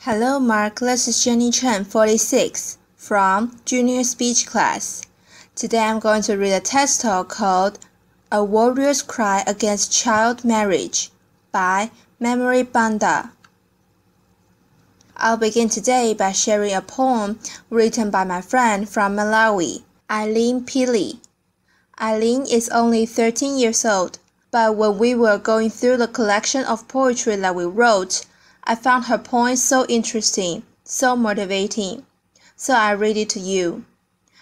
Hello Mark, this is Jenny Chen, 46, from Junior Speech Class. Today I'm going to read a TED Talk called A Warrior's Cry Against Child Marriage by Memory Banda. I'll begin today by sharing a poem written by my friend from Malawi, Eileen Pili. Eileen is only 13 years old, but when we were going through the collection of poetry that we wrote, I found her poems so interesting, so motivating, so I read it to you.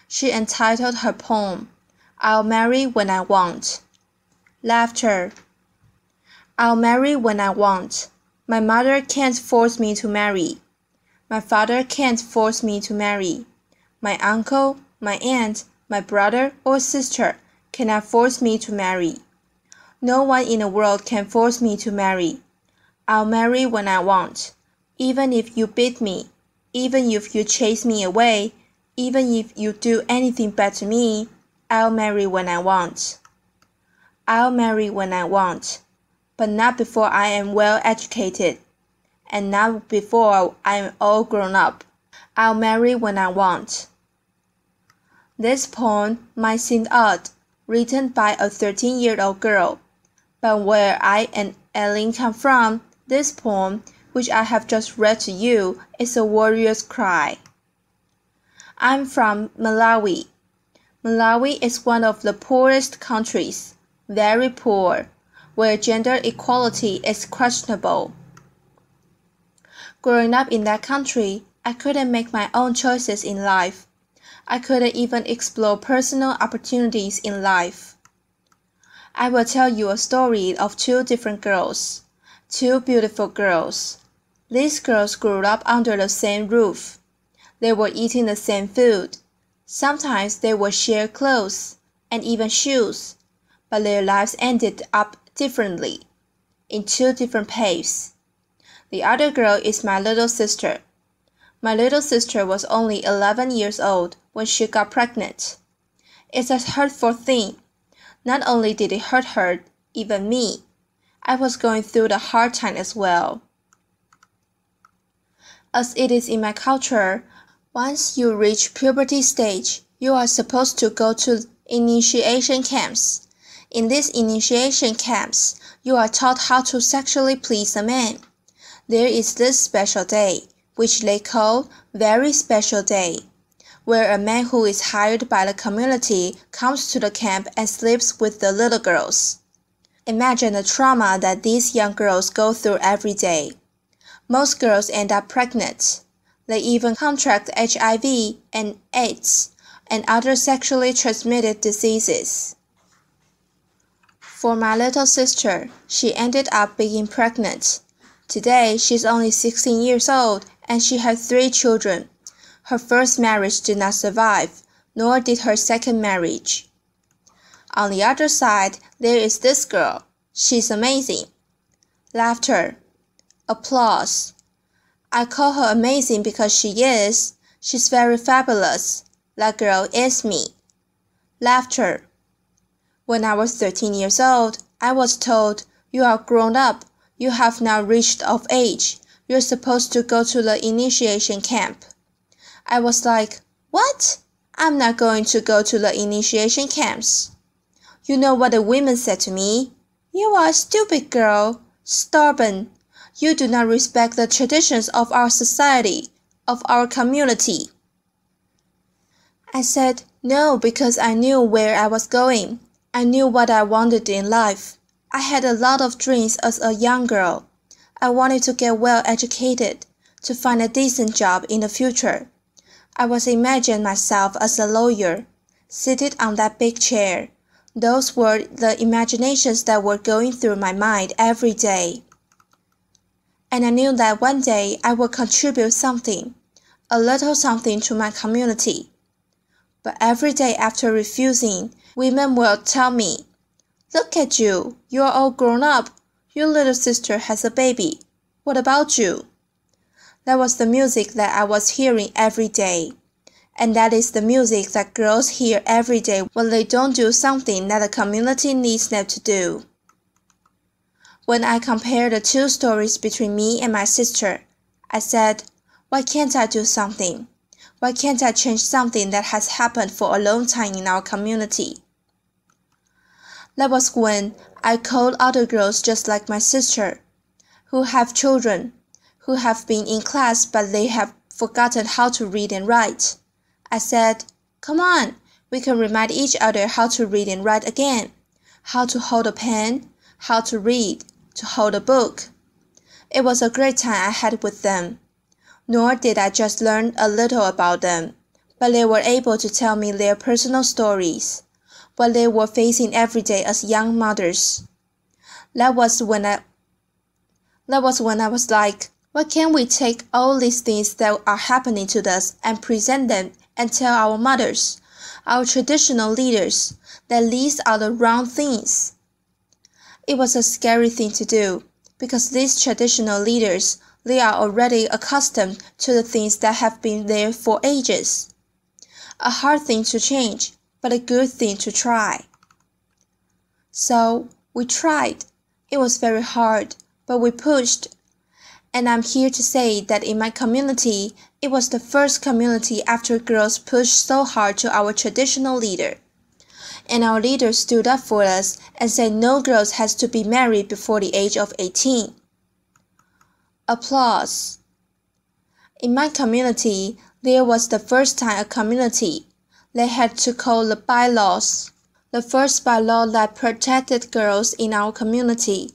She entitled her poem, I'll Marry When I Want. Laughter. I'll marry when I want. My mother can't force me to marry. My father can't force me to marry. My uncle, my aunt, my brother or sister cannot force me to marry. No one in the world can force me to marry. I'll marry when I want, even if you beat me, even if you chase me away, even if you do anything bad to me, I'll marry when I want. I'll marry when I want, but not before I am well educated, and not before I am all grown up. I'll marry when I want. This poem might seem odd, written by a 13-year-old girl, but where I and Eileen come from, this poem, which I have just read to you, is a warrior's cry. I'm from Malawi. Malawi is one of the poorest countries, very poor, where gender equality is questionable. Growing up in that country, I couldn't make my own choices in life. I couldn't even explore personal opportunities in life. I will tell you a story of two different girls. Two beautiful girls. These girls grew up under the same roof. They were eating the same food. Sometimes they would share clothes and even shoes, but their lives ended up differently, in two different paths. The other girl is my little sister. My little sister was only 11 years old when she got pregnant. It's a hurtful thing. Not only did it hurt her, even me. I was going through the hard time as well. As it is in my culture, once you reach puberty stage, you are supposed to go to initiation camps. In these initiation camps, you are taught how to sexually please a man. There is this special day, which they call Very Special Day, where a man who is hired by the community comes to the camp and sleeps with the little girls. Imagine the trauma that these young girls go through every day. Most girls end up pregnant. They even contract HIV and AIDS and other sexually transmitted diseases. For my little sister, she ended up being pregnant. Today, she's only 16 years old and she has 3 children. Her first marriage did not survive, nor did her second marriage. On the other side, there is this girl. She's amazing. Laughter. Applause. I call her amazing because she is. She's very fabulous. That girl is me. Laughter. When I was 13 years old, I was told, you are grown up. You have now reached of age. You're supposed to go to the initiation camp. I was like, what? I'm not going to go to the initiation camps. You know what the women said to me? You are a stupid girl, stubborn. You do not respect the traditions of our society, of our community. I said no because I knew where I was going. I knew what I wanted in life. I had a lot of dreams as a young girl. I wanted to get well educated, to find a decent job in the future. I was imagining myself as a lawyer, seated on that big chair. Those were the imaginations that were going through my mind every day. And I knew that one day I would contribute something, a little something to my community. But every day after refusing, women will tell me, look at you, you are all grown up. Your little sister has a baby. What about you? That was the music that I was hearing every day. And that is the music that girls hear every day when they don't do something that the community needs them to do. When I compare the two stories between me and my sister, I said, why can't I do something? Why can't I change something that has happened for a long time in our community? That was when I called other girls just like my sister, who have children, who have been in class but they have forgotten how to read and write. I said, come on, we can remind each other how to read and write again, how to hold a pen, how to read, to hold a book. It was a great time I had with them. Nor did I just learn a little about them, but they were able to tell me their personal stories, what they were facing every day as young mothers. That was when I was like, why can't we take all these things that are happening to us and present them and tell our mothers, our traditional leaders, that these are the wrong things? It was a scary thing to do, because these traditional leaders, they are already accustomed to the things that have been there for ages. A hard thing to change, but a good thing to try. So we tried. It was very hard, but we pushed. And I'm here to say that in my community, it was the first community after girls pushed so hard to our traditional leader. And our leader stood up for us and said no girls has to be married before the age of 18. Applause. In my community, there was the first time a community, they had to call the bylaws, the first bylaw that protected girls in our community.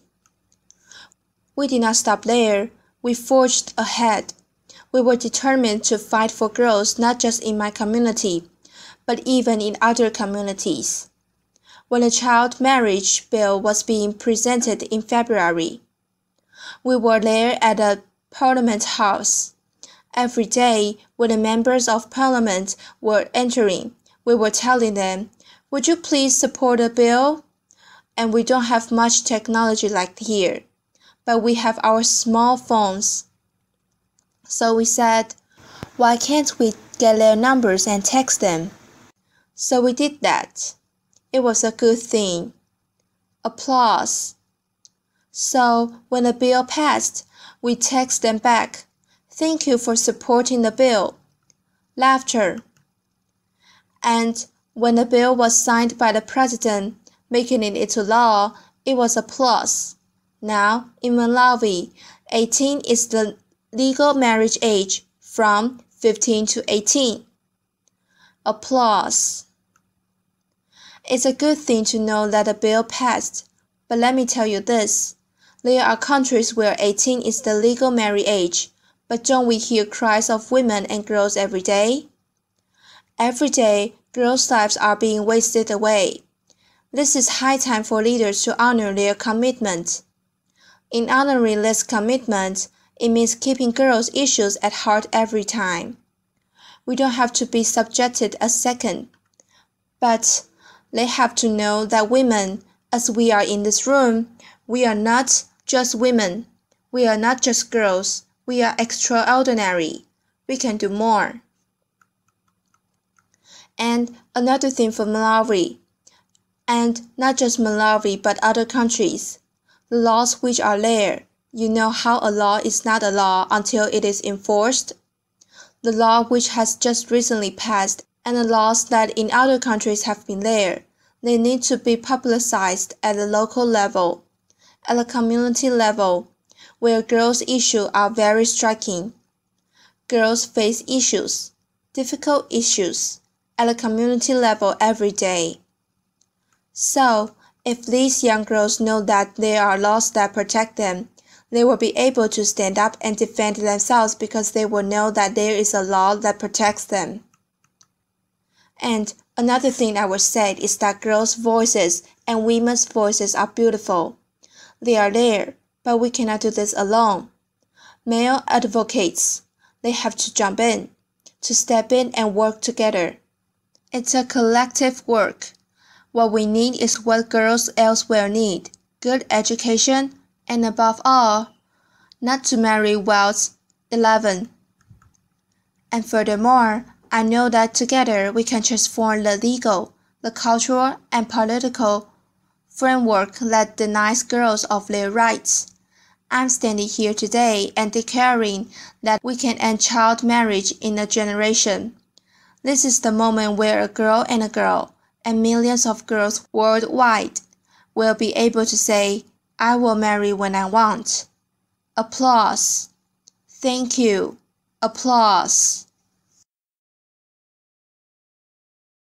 We did not stop there. We forged ahead. We were determined to fight for girls not just in my community, but even in other communities. When the child marriage bill was being presented in February, we were there at the Parliament House. Every day, when the members of Parliament were entering, we were telling them, would you please support the bill? And we don't have much technology like here, but we have our small phones. So we said, why can't we get their numbers and text them? So we did that. It was a good thing. Applause. So when the bill passed, we text them back, thank you for supporting the bill. Laughter. And when the bill was signed by the president, making it into law, it was applause. Now, in Malawi, 18 is the legal marriage age from 15 to 18. Applause. It's a good thing to know that the bill passed, but let me tell you this. There are countries where 18 is the legal marriage age, but don't we hear cries of women and girls every day? Every day, girls' lives are being wasted away. This is high time for leaders to honor their commitment. In honoring this commitment, it means keeping girls' issues at heart every time. We don't have to be subjected a second, but they have to know that women, as we are in this room, we are not just women. We are not just girls. We are extraordinary. We can do more. And another thing for Malawi, and not just Malawi but other countries, the laws which are there, you know how a law is not a law until it is enforced? The law which has just recently passed and the laws that in other countries have been there, they need to be publicized at the local level, at the community level, where girls' issues are very striking. Girls face issues, difficult issues, at the community level every day. So, if these young girls know that there are laws that protect them, they will be able to stand up and defend themselves because they will know that there is a law that protects them. And another thing I would say is that girls' voices and women's voices are beautiful. They are there, but we cannot do this alone. Male advocates, they have to jump in, to step in and work together. It's a collective work. What we need is what girls elsewhere need, good education, and above all, not to marry whilst 11. And furthermore, I know that together we can transform the legal, the cultural, and political framework that denies girls of their rights. I'm standing here today and declaring that we can end child marriage in a generation. This is the moment where a girl, and millions of girls worldwide, will be able to say, I will marry when I want. Applause. Thank you. Applause.